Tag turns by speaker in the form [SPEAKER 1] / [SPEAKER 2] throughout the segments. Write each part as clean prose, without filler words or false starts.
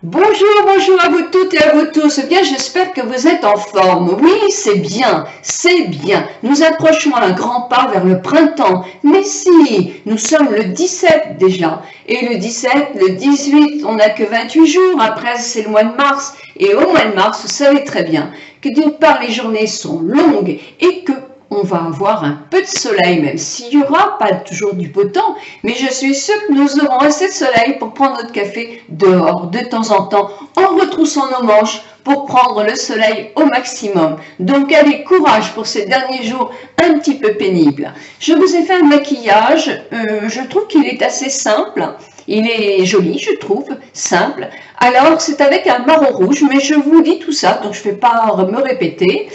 [SPEAKER 1] Bonjour, bonjour à vous toutes et à vous tous. Eh bien, j'espère que vous êtes en forme. Oui, c'est bien, c'est bien. Nous approchons à un grand pas vers le printemps. Mais si, nous sommes le 17 déjà. Et le 17, le 18, on n'a que 28 jours. Après, c'est le mois de mars. Et au mois de mars, vous savez très bien que d'une part, les journées sont longues et que on va avoir un peu de soleil, même s'il n'y aura pas toujours du beau temps, mais je suis sûre que nous aurons assez de soleil pour prendre notre café dehors de temps en temps, en retroussant nos manches pour prendre le soleil au maximum. Donc allez, courage pour ces derniers jours un petit peu pénibles. Je vous ai fait un maquillage, je trouve qu'il est assez simple. Il est joli, je trouve, simple. Alors, c'est avec un marron rouge, mais je vous dis tout ça, donc je ne vais pas me répéter.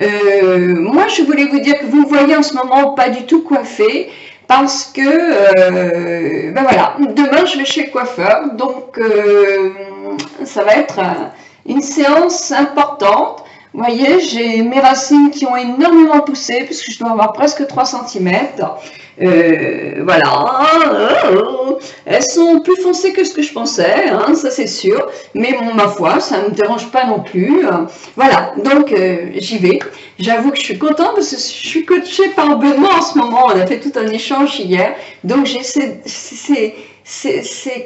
[SPEAKER 1] Moi, je voulais vous dire que vous me voyez en ce moment pas du tout coiffée parce que, ben voilà, demain je vais chez le coiffeur, donc ça va être une séance importante. Vous voyez, j'ai mes racines qui ont énormément poussé puisque je dois avoir presque 3 cm. Voilà, elles sont plus foncées que ce que je pensais, hein, ça c'est sûr, mais bon, ma foi, ça ne me dérange pas non plus. Voilà, donc j'y vais. J'avoue que je suis contente parce que je suis coachée par Benoît en ce moment, on a fait tout un échange hier, donc j'ai ces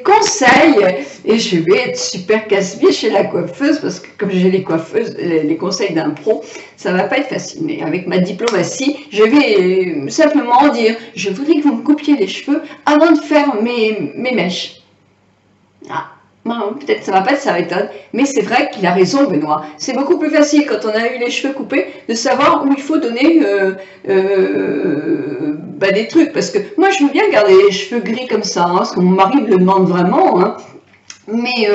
[SPEAKER 1] conseils et je vais être super casse-pied chez la coiffeuse parce que comme j'ai les conseils d'un pro, ça va pas être facile, mais avec ma diplomatie, je vais simplement dire, je voudrais que vous me coupiez les cheveux avant de faire mes mèches. Ah, peut-être ça va pas être sa méthode, mais c'est vrai qu'il a raison Benoît. C'est beaucoup plus facile quand on a eu les cheveux coupés de savoir où il faut donner des trucs. Parce que moi je veux bien garder les cheveux gris comme ça, hein, parce que mon mari me le demande vraiment. Hein. Mais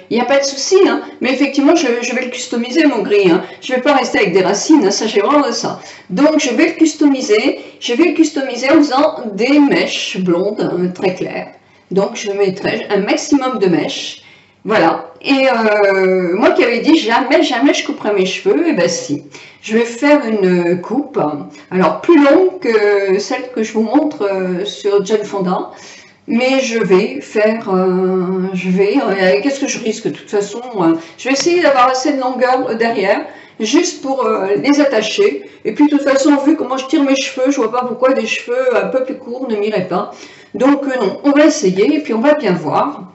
[SPEAKER 1] il n'y a pas de souci, hein. Mais effectivement, je vais le customiser mon gris. Hein. Je ne vais pas rester avec des racines, hein. Ça j'ai vraiment de ça. Donc je vais le customiser. Je vais le customiser en faisant des mèches blondes hein, très claires. Donc je mettrai un maximum de mèches. Voilà. Et moi qui avais dit jamais, jamais je couperai mes cheveux, et ben si. Je vais faire une coupe, alors plus longue que celle que je vous montre sur Jane Fonda. Mais je vais faire, qu'est-ce que je risque de toute façon, je vais essayer d'avoir assez de longueur derrière, juste pour les attacher. Et puis de toute façon, vu comment je tire mes cheveux, je vois pas pourquoi des cheveux un peu plus courts ne m'iraient pas. Donc non, on va essayer et puis on va bien voir.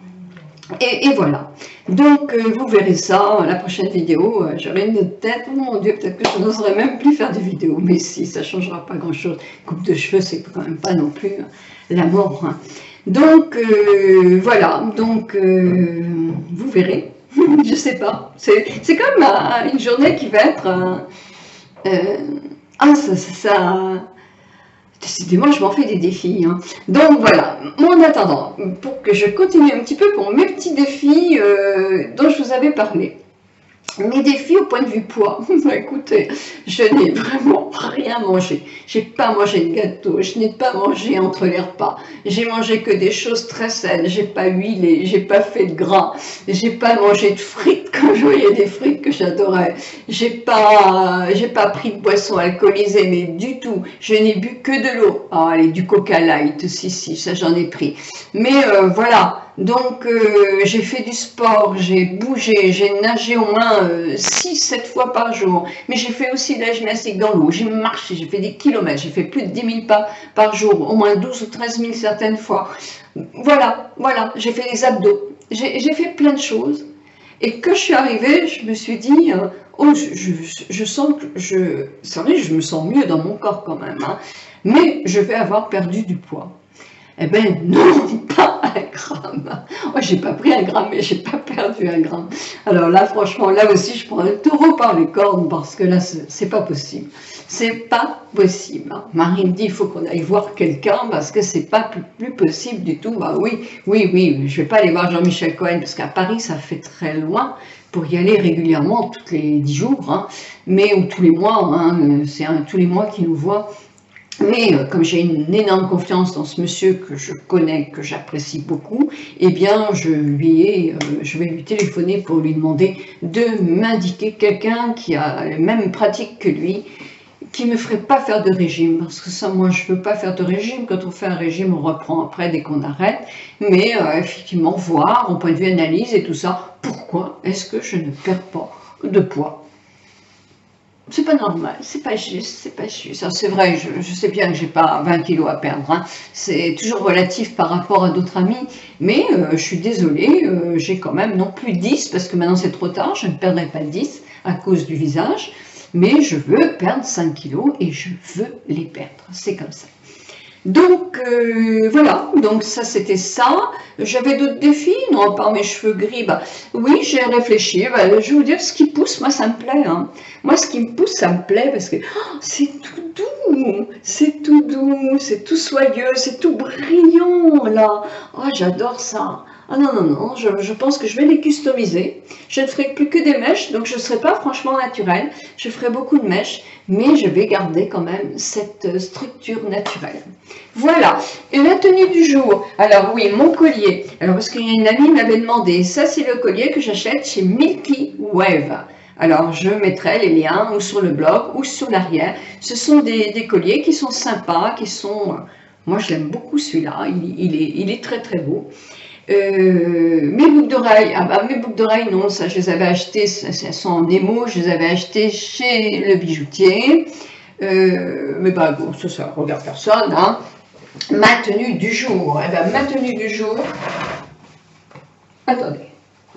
[SPEAKER 1] Et voilà. Donc vous verrez ça, la prochaine vidéo, j'aurai une autre tête. Oh mon Dieu, peut-être que je n'oserais même plus faire des vidéos. Mais si, ça ne changera pas grand-chose. Coupe de cheveux, c'est quand même pas non plus la mort. Hein. Donc voilà, donc vous verrez, je sais pas, c'est comme une journée qui va être, décidément je m'en fais des défis, hein. Donc voilà, en attendant, pour que je continue un petit peu pour mes petits défis dont je vous avais parlé. Mes défis au point de vue poids, écoutez, je n'ai vraiment rien mangé. J'ai pas mangé de gâteau, je n'ai pas mangé entre les repas. J'ai mangé que des choses très saines, j'ai pas huilé, j'ai pas fait de gras, j'ai pas mangé de frites quand je voyais des frites que j'adorais. J'ai pas pris de boisson alcoolisée, mais du tout. Je n'ai bu que de l'eau. Ah, allez, du Coca Light, si, ça j'en ai pris. Mais voilà. Donc j'ai fait du sport, j'ai bougé, j'ai nagé au moins 6-7 fois par jour, mais j'ai fait aussi de la gymnastique dans l'eau, j'ai marché, j'ai fait des kilomètres, j'ai fait plus de 10 000 pas par jour, au moins 12 ou 13 000 certaines fois. Voilà, j'ai fait des abdos, j'ai fait plein de choses. Et quand je suis arrivée, je me suis dit, oh, je sens que c'est vrai, je me sens mieux dans mon corps quand même, hein, mais je vais avoir perdu du poids. Eh ben non, pas un gramme. Moi, j'ai pas pris un gramme, mais j'ai pas perdu un gramme. Alors là, franchement, là aussi, je prends le taureau par les cornes parce que là, c'est pas possible. C'est pas possible. Marie me dit, il faut qu'on aille voir quelqu'un parce que c'est pas plus possible du tout. Bah oui, je vais pas aller voir Jean-Michel Cohen parce qu'à Paris, ça fait très loin pour y aller régulièrement, tous les 10 jours, hein, mais ou tous les mois, hein, c'est tous les mois qu'il nous voit. Mais comme j'ai une énorme confiance dans ce monsieur que je connais, que j'apprécie beaucoup, eh bien je vais lui téléphoner pour lui demander de m'indiquer quelqu'un qui a les mêmes pratiques que lui, qui ne me ferait pas faire de régime, parce que ça, moi, je ne veux pas faire de régime. Quand on fait un régime, on reprend après dès qu'on arrête, mais effectivement, voir, au point de vue analyse et tout ça, pourquoi est-ce que je ne perds pas de poids? C'est pas normal, c'est pas juste, c'est pas juste. C'est vrai, je sais bien que j'ai pas 20 kilos à perdre, hein. C'est toujours relatif par rapport à d'autres amis, mais je suis désolée, j'ai quand même non plus 10, parce que maintenant c'est trop tard, je ne perdrai pas 10 à cause du visage, mais je veux perdre 5 kilos et je veux les perdre, c'est comme ça. Donc voilà, donc ça c'était ça. J'avais d'autres défis, non, par mes cheveux gris, bah oui, j'ai réfléchi, bah, je vais vous dire ce qui pousse, moi ça me plaît, hein. Moi ce qui me pousse, ça me plaît parce que oh, c'est tout doux, c'est tout doux, c'est tout soyeux, c'est tout brillant là. Oh, j'adore ça. Ah non, non, non, je pense que je vais les customiser. Je ne ferai plus que des mèches, donc je ne serai pas franchement naturelle. Je ferai beaucoup de mèches, mais je vais garder quand même cette structure naturelle. Voilà, et la tenue du jour. Alors oui, mon collier. Alors parce qu'il y a une amie qui m'avait demandé, ça c'est le collier que j'achète chez Milky Wave. Alors je mettrai les liens ou sur le blog ou sur l'arrière. Ce sont des colliers qui sont sympas, qui sont... Moi je l'aime beaucoup celui-là, il est très très beau. Mes boucles d'oreilles, ah bah, mes boucles d'oreilles non, ça je les avais achetées, elles sont en démo, je les avais achetées chez le bijoutier, mais bah bon, ça regarde personne, hein. Ma tenue du jour, eh ben, ma tenue du jour, attendez,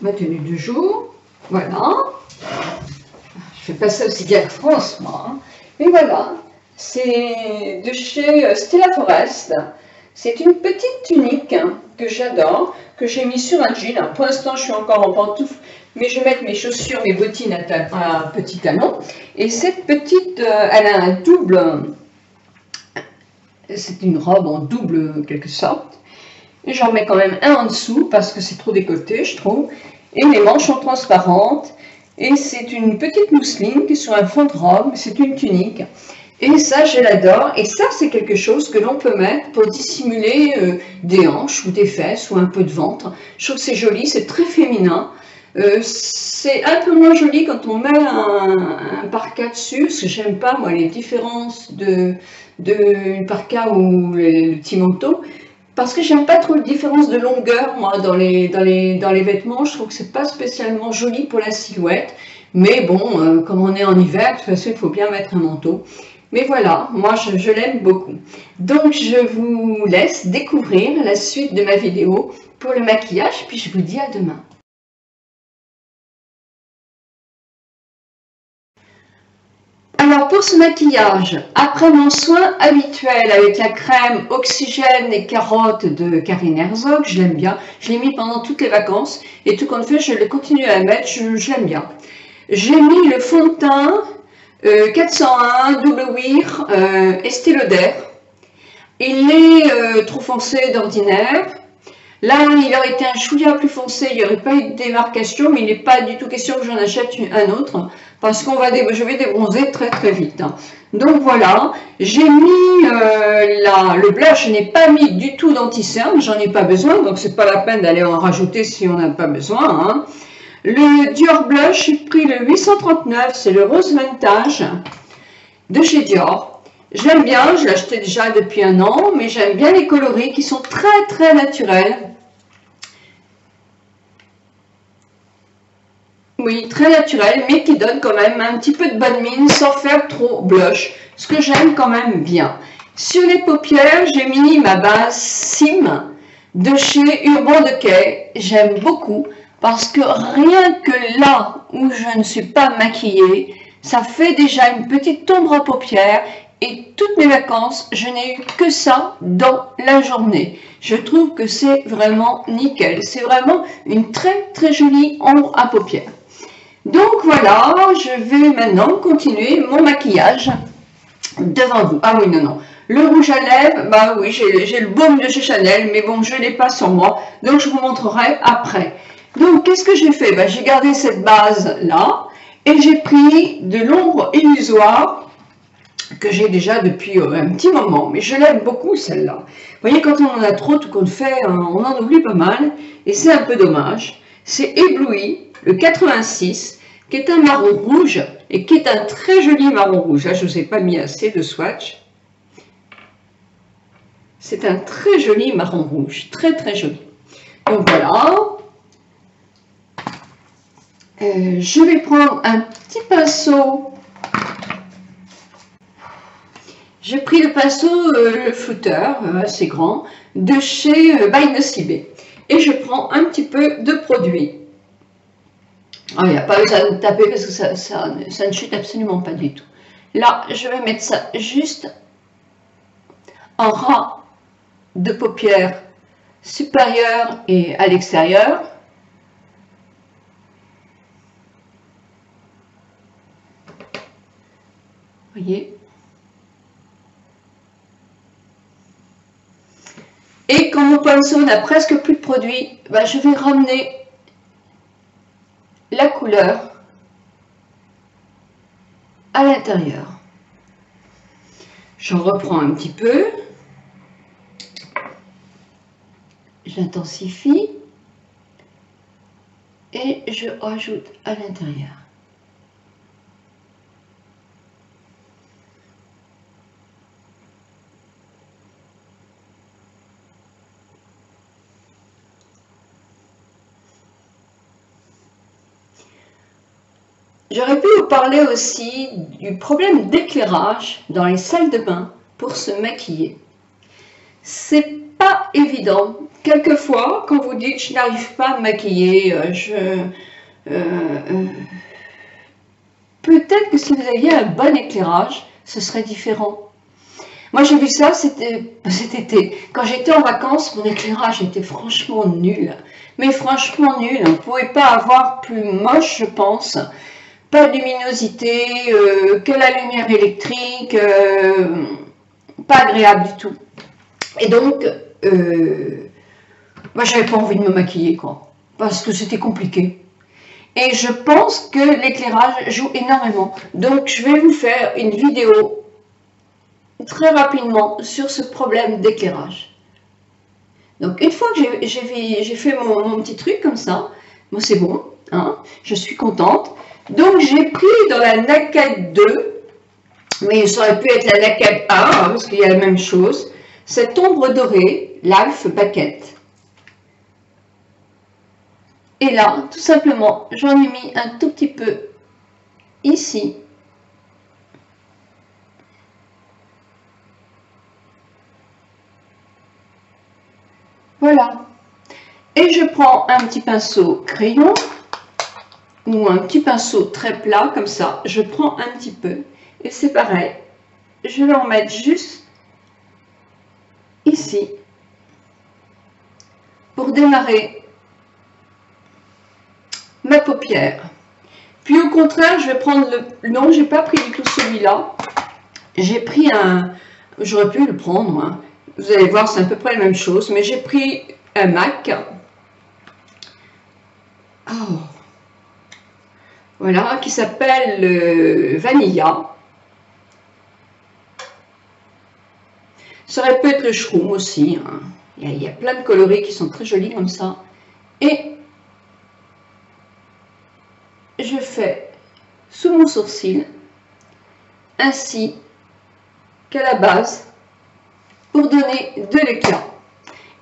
[SPEAKER 1] ma tenue du jour, voilà, je fais pas ça aussi bien que France, moi, hein. Et voilà, c'est de chez Stella Forest. C'est une petite tunique que j'adore, que j'ai mis sur un jean. Pour l'instant, je suis encore en pantoufle, mais je vais mettre mes chaussures, mes bottines à petit talon. Et cette petite, elle a un double, c'est une robe en double quelque sorte. Et j'en mets quand même un en dessous parce que c'est trop décolleté, je trouve. Et les manches sont transparentes. Et c'est une petite mousseline qui est sur un fond de robe, c'est une tunique. Et ça, je l'adore. Et ça, c'est quelque chose que l'on peut mettre pour dissimuler des hanches ou des fesses ou un peu de ventre. Je trouve que c'est joli, c'est très féminin. C'est un peu moins joli quand on met un parka dessus, parce que j'aime pas, moi, les différences de parka ou le petit manteau. Parce que j'aime pas trop les différences de longueur, moi, dans les vêtements. Je trouve que c'est pas spécialement joli pour la silhouette. Mais bon, comme on est en hiver, de toute façon, il faut bien mettre un manteau. Mais voilà, moi je l'aime beaucoup. Donc je vous laisse découvrir la suite de ma vidéo pour le maquillage, puis je vous dis à demain. Alors pour ce maquillage, après mon soin habituel avec la crème Oxygène et Carotte de Karine Herzog, je l'aime bien, je l'ai mis pendant toutes les vacances et tout compte fait, je le continue à mettre, je l'aime bien. J'ai mis le fond de teint 401 Double Wear Estée Lauder. Il est trop foncé d'ordinaire. Là, il aurait été un chouïa plus foncé, il n'y aurait pas eu de démarcation, mais il n'est pas du tout question que j'en achète un autre, parce que je vais débronzer très très vite. Donc voilà, j'ai mis le blush, je n'ai pas mis du tout d'anti-cerne, j'en ai pas besoin, donc c'est pas la peine d'aller en rajouter si on n'a pas besoin, hein. Le Dior Blush, j'ai pris le 839, c'est le Rose Vintage de chez Dior. Je l'aime bien, je l'ai acheté déjà depuis un an, mais j'aime bien les coloris qui sont très très naturels. Oui, très naturels, mais qui donnent quand même un petit peu de bonne mine sans faire trop blush, ce que j'aime quand même bien. Sur les paupières, j'ai mis ma base Sim de chez Urban Decay. J'aime beaucoup. Parce que rien que là où je ne suis pas maquillée, ça fait déjà une petite ombre à paupières et toutes mes vacances, je n'ai eu que ça dans la journée. Je trouve que c'est vraiment nickel. C'est vraiment une très très jolie ombre à paupières. Donc voilà, je vais maintenant continuer mon maquillage devant vous. Ah oui, non, non. Le rouge à lèvres, bah oui, j'ai le baume de chez Chanel, mais bon, je ne l'ai pas sur moi, donc je vous montrerai après. Donc, qu'est-ce que j'ai fait? Ben, j'ai gardé cette base-là et j'ai pris de l'ombre illusoire que j'ai déjà depuis un petit moment, mais je l'aime beaucoup celle-là. Vous voyez, quand on en a trop, tout qu'on fait, on en oublie pas mal et c'est un peu dommage. C'est Ébloui, le 86, qui est un marron rouge et qui est un très joli marron rouge. Là, je ne vous ai pas mis assez de swatch. C'est un très joli marron rouge, très très joli. Donc voilà. Je vais prendre un petit pinceau. J'ai pris le pinceau, le flouteur, assez grand, de chez By Nocibé. Et je prends un petit peu de produit. Il n'y a pas besoin de taper parce que ça ne chute absolument pas du tout. Là, je vais mettre ça juste en ras de paupières supérieures et à l'extérieur. Voyez. Et quand mon pinceau n'a presque plus de produit, ben je vais ramener la couleur à l'intérieur. J'en reprends un petit peu. J'intensifie. Et je rajoute à l'intérieur. J'aurais pu vous parler aussi du problème d'éclairage dans les salles de bain pour se maquiller. C'est pas évident. Quelquefois, quand vous dites je n'arrive pas à me maquiller, peut-être que si vous aviez un bon éclairage, ce serait différent. Moi j'ai vu ça cet été. Quand j'étais en vacances, mon éclairage était franchement nul. Mais franchement nul. On ne pouvait pas avoir plus moche, je pense. Pas de luminosité, que la lumière électrique, pas agréable du tout. Et donc, moi j'avais pas envie de me maquiller, quoi, parce que c'était compliqué. Et je pense que l'éclairage joue énormément. Donc je vais vous faire une vidéo très rapidement sur ce problème d'éclairage. Donc une fois que j'ai fait mon petit truc comme ça, moi c'est bon, hein, je suis contente. Donc j'ai pris dans la NACAD 2, mais ça aurait pu être la NACAD 1, hein, parce qu'il y a la même chose, cette ombre dorée, l'Alf Baquette. Et là, tout simplement, j'en ai mis un tout petit peu ici. Voilà. Et je prends un petit pinceau crayon, ou un petit pinceau très plat comme ça, je prends un petit peu et c'est pareil, je vais en mettre juste ici pour démarrer ma paupière. Puis au contraire, je vais prendre le... Non, j'ai pas pris du tout celui-là, j'ai pris un... J'aurais pu le prendre, hein. Vous allez voir, c'est à peu près la même chose, mais j'ai pris un MAC. Oh. Voilà, qui s'appelle Vanilla. Ça aurait pu être le Shroom aussi. Hein. Il y a plein de coloris qui sont très jolis comme ça. Et je fais sous mon sourcil, ainsi qu'à la base, pour donner de l'éclat.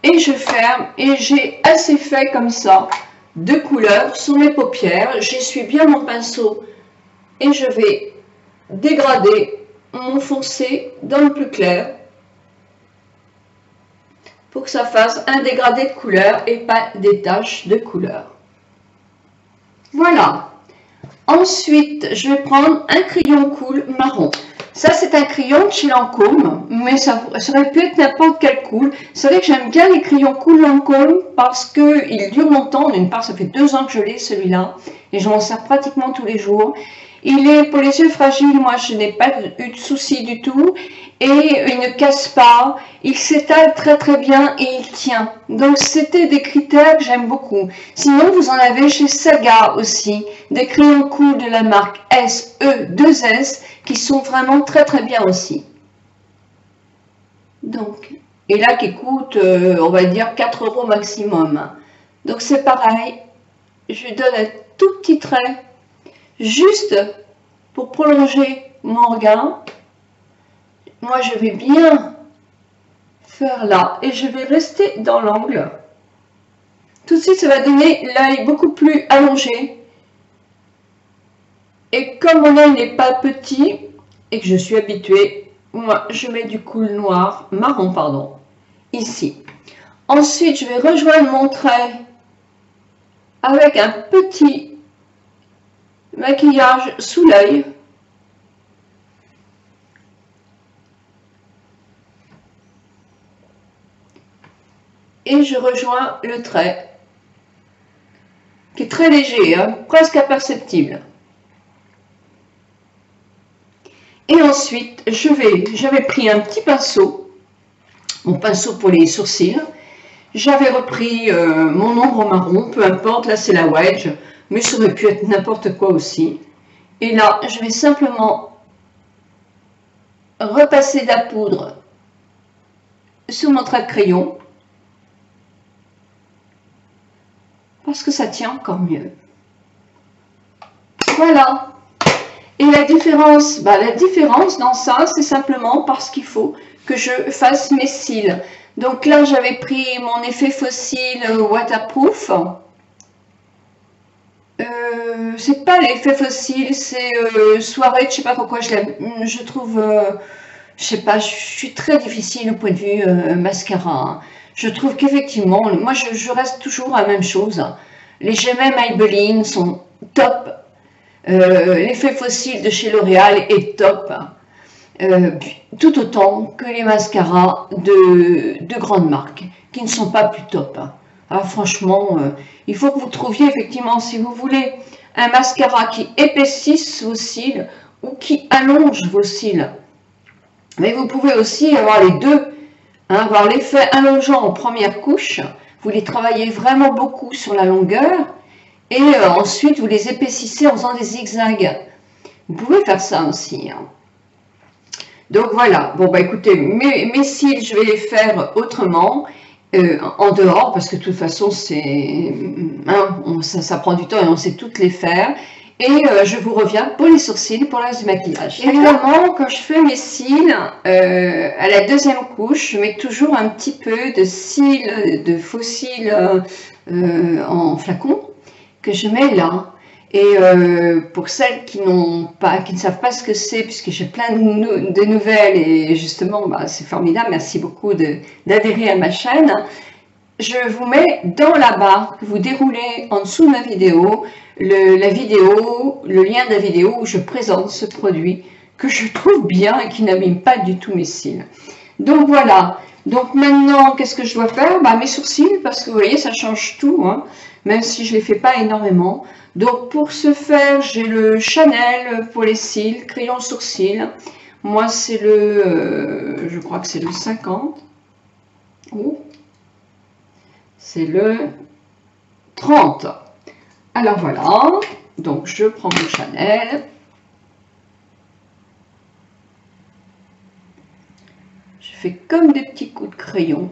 [SPEAKER 1] Et je ferme, et j'ai assez fait comme ça, de couleurs sur mes paupières. J'essuie bien mon pinceau et je vais dégrader mon foncé dans le plus clair pour que ça fasse un dégradé de couleur et pas des taches de couleur. Voilà. Ensuite, je vais prendre un crayon cool marron. Ça, c'est un crayon de chez Lancôme, mais ça aurait pu être n'importe quel cool. C'est vrai que j'aime bien les crayons cool Lancôme parce qu'ils durent longtemps. D'une part, ça fait 2 ans que je l'ai, celui-là, et je m'en sers pratiquement tous les jours. Il est pour les yeux fragiles, moi je n'ai pas eu de soucis du tout, et il ne casse pas, il s'étale très très bien et il tient. Donc c'était des critères que j'aime beaucoup. Sinon vous en avez chez Saga aussi, des crayons cool de la marque SE2S qui sont vraiment très très bien aussi. Donc, et là qui coûte on va dire 4 € maximum. Donc c'est pareil, je donne un tout petit trait juste pour prolonger mon regard. Moi je vais bien faire là et je vais rester dans l'angle. Tout de suite ça va donner l'œil beaucoup plus allongé Et comme mon œil n'est pas petit et que je suis habituée, moi je mets du coule noir, marron pardon, ici. Ensuite je vais rejoindre mon trait avec un petit maquillage sous l'œil. Et je rejoins le trait, qui est très léger, hein, presque imperceptible. Et ensuite, j'avais pris un petit pinceau, mon pinceau pour les sourcils. J'avais repris mon ombre marron, peu importe, là c'est la Wedge, mais ça aurait pu être n'importe quoi aussi. Et là, je vais simplement repasser de la poudre sur mon trait de crayon, parce que ça tient encore mieux. Voilà. Et la différence dans ça, c'est simplement parce qu'il faut que je fasse mes cils. Donc là, j'avais pris mon effet fossile waterproof. C'est pas l'effet fossile, c'est soirée, je sais pas pourquoi je trouve, je sais pas, je suis très difficile au point de vue mascara. Je trouve qu'effectivement, moi je reste toujours à la même chose. Les gemmes Maybelline sont top. L'effet fossile de chez L'Oréal est top. Tout autant que les mascaras de grandes marques, qui ne sont pas plus top. Ah, franchement, il faut que vous trouviez effectivement, si vous voulez, un mascara qui épaississe vos cils ou qui allonge vos cils. Mais vous pouvez aussi avoir les deux, hein, avoir l'effet allongeant en première couche, vous les travaillez vraiment beaucoup sur la longueur, et ensuite vous les épaississez en faisant des zigzags. Vous pouvez faire ça aussi, hein. Donc voilà, bon bah écoutez, mes cils, je vais les faire autrement, en dehors, parce que de toute façon, c'est, hein, ça prend du temps et on sait toutes les faire. Et je vous reviens pour les sourcils, pour le reste du maquillage. Évidemment, quand je fais mes cils, à la deuxième couche, je mets toujours un petit peu de cils, de faux cils en flacon, que je mets là. Et pour celles qui ne savent pas ce que c'est, puisque j'ai plein de nouvelles et justement, bah, c'est formidable, merci beaucoup d'adhérer à ma chaîne. Je vous mets dans la barre que vous déroulez en dessous de ma vidéo, le lien de la vidéo où je présente ce produit que je trouve bien et qui n'abîme pas du tout mes cils. Donc voilà, donc maintenant, qu'est-ce que je dois faire? Bah, mes sourcils, parce que vous voyez, ça change tout, hein, même si je ne les fais pas énormément. Donc pour ce faire, j'ai le Chanel pour les cils, crayon sourcil. Moi c'est le, je crois que c'est le 50. Oh, c'est le 30. Alors voilà, donc je prends mon Chanel. Je fais comme des petits coups de crayon.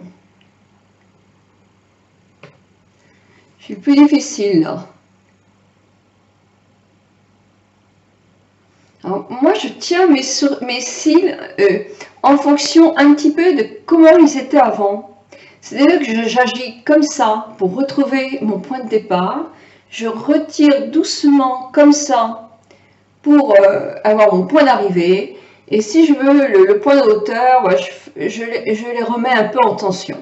[SPEAKER 1] C'est le plus difficile là. Alors, moi, je tiens mes cils en fonction un petit peu de comment ils étaient avant. C'est-à-dire que j'agis comme ça pour retrouver mon point de départ. Je retire doucement comme ça pour avoir mon point d'arrivée. Et si je veux le point de hauteur, ouais, je les remets un peu en tension.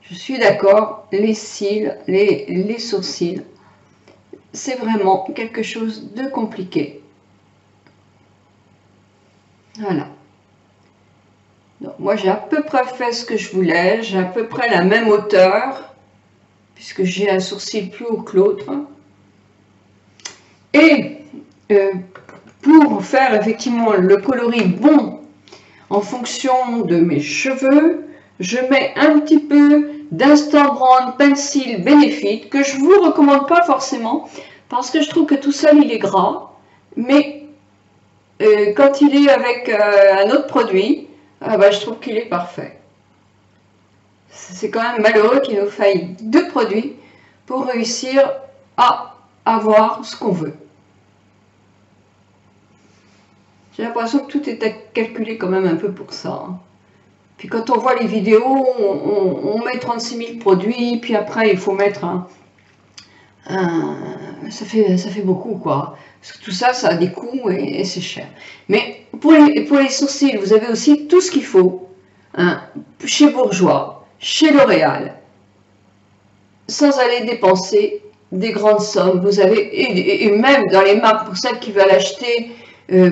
[SPEAKER 1] Je suis d'accord, les cils, les sourcils, c'est vraiment quelque chose de compliqué. Voilà. Donc, moi, j'ai à peu près fait ce que je voulais. J'ai à peu près la même hauteur, puisque j'ai un sourcil plus haut que l'autre. Et pour faire effectivement le coloris bon en fonction de mes cheveux, je mets un petit peu d'Instant Brown Pencil Benefit, que je ne vous recommande pas forcément, parce que je trouve que tout seul il est gras, mais quand il est avec un autre produit, bah, je trouve qu'il est parfait. C'est quand même malheureux qu'il nous faille deux produits pour réussir à avoir ce qu'on veut. J'ai l'impression que tout est calculé quand même un peu pour ça, hein. Puis quand on voit les vidéos, on met 36 000 produits, puis après il faut mettre ça fait beaucoup, quoi. Parce que tout ça, ça a des coûts et c'est cher. Mais pour les sourcils, vous avez aussi tout ce qu'il faut. Hein, chez Bourjois, chez L'Oréal, sans aller dépenser des grandes sommes. Vous avez, et même dans les marques, pour celles qui veulent acheter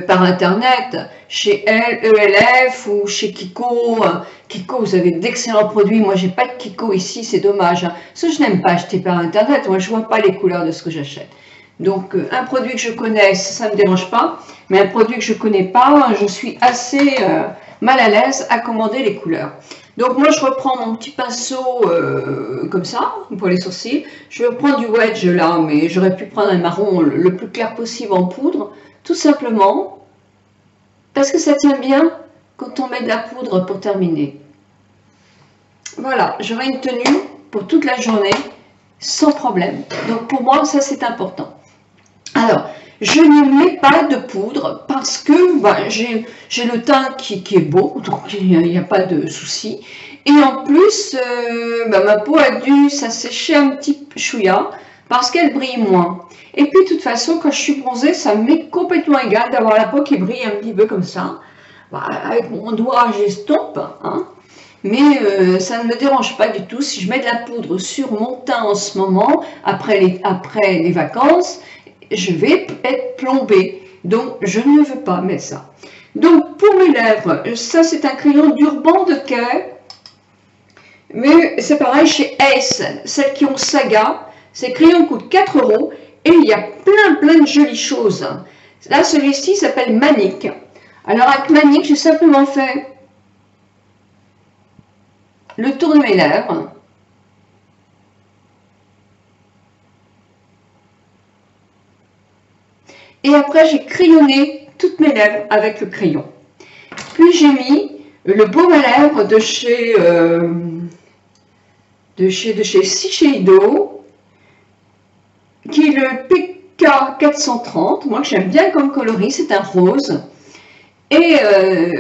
[SPEAKER 1] par internet, chez ELF ou chez Kiko. Kiko, vous avez d'excellents produits. Moi, j'ai pas de Kiko ici, c'est dommage. Hein. Parce que je n'aime pas acheter par internet. Moi, je vois pas les couleurs de ce que j'achète. Donc, un produit que je connais, ça ne me dérange pas. Mais un produit que je connais pas, je suis assez mal à l'aise à commander les couleurs. Donc moi je reprends mon petit pinceau comme ça pour les sourcils. Je vais prendre du wedge là, mais j'aurais pu prendre un marron le plus clair possible en poudre, tout simplement parce que ça tient bien quand on met de la poudre pour terminer. Voilà, j'aurai une tenue pour toute la journée sans problème. Donc pour moi ça c'est important. Alors, je ne mets pas de poudre parce que j'ai le teint qui est beau, donc il n'y a pas de souci. Et en plus, ma peau a dû s'assécher un petit chouïa parce qu'elle brille moins. Et puis de toute façon, quand je suis bronzée, ça m'est complètement égal d'avoir la peau qui brille un petit peu comme ça. Avec mon doigt, j'estompe, hein. Mais ça ne me dérange pas du tout si je mets de la poudre sur mon teint en ce moment, après les vacances. Je vais être plombée, donc je ne veux pas mettre ça. Donc pour mes lèvres, ça c'est un crayon d'Urban Decay, mais c'est pareil chez Ace, celles qui ont Saga, ces crayons coûtent 4 € et il y a plein de jolies choses. Là celui-ci s'appelle Manic. Alors avec Manic, j'ai simplement fait le tour de mes lèvres. Et après, j'ai crayonné toutes mes lèvres avec le crayon. Puis j'ai mis le baume à lèvres de chez Shiseido, qui est le PK 430. Moi, que j'aime bien comme coloris, c'est un rose. Et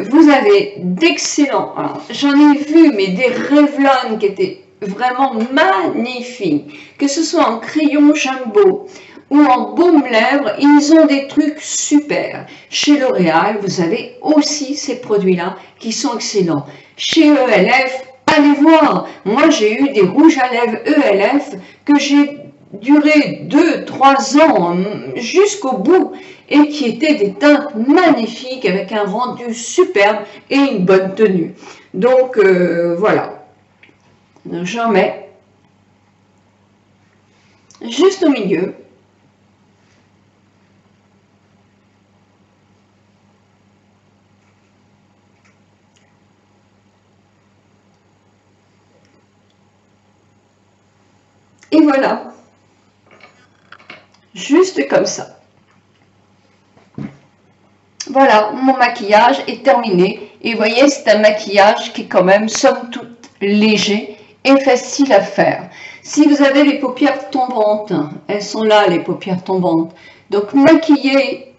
[SPEAKER 1] vous avez d'excellents. J'en ai vu, mais des Revlon qui étaient vraiment magnifiques. Que ce soit en crayon jumbo ou en baume lèvres, ils ont des trucs super. Chez L'Oréal, vous avez aussi ces produits-là qui sont excellents. Chez ELF, allez voir. Moi, j'ai eu des rouges à lèvres ELF que j'ai duré 2-3 ans jusqu'au bout et qui étaient des teintes magnifiques avec un rendu superbe et une bonne tenue. Donc, voilà. J'en mets juste au milieu. Et voilà, juste comme ça. Voilà, mon maquillage est terminé. Et vous voyez, c'est un maquillage qui est quand même, somme toute, léger et facile à faire. Si vous avez les paupières tombantes, elles sont là, les paupières tombantes. Donc, maquillez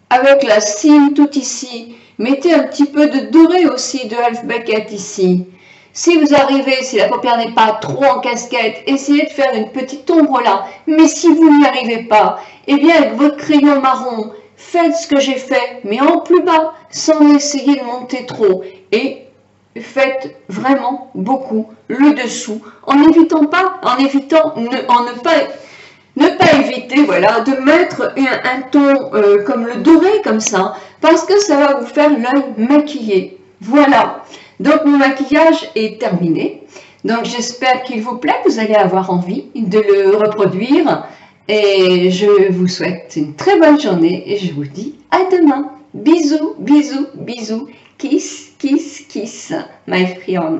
[SPEAKER 1] avec la cime tout ici. Mettez un petit peu de doré aussi de Elf Beckett ici. Si vous arrivez, si la paupière n'est pas trop en casquette, essayez de faire une petite ombre là. Mais si vous n'y arrivez pas, eh bien avec votre crayon marron, faites ce que j'ai fait, mais en plus bas, sans essayer de monter trop. Et faites vraiment beaucoup le dessous, en évitant ne pas éviter, voilà, de mettre un ton comme le doré, comme ça, parce que ça va vous faire l'œil maquillé. Voilà. Donc mon maquillage est terminé. Donc j'espère qu'il vous plaît, que vous allez avoir envie de le reproduire. Et je vous souhaite une très bonne journée et je vous dis à demain. Bisous, bisous, bisous. Kiss, kiss, kiss, my friend.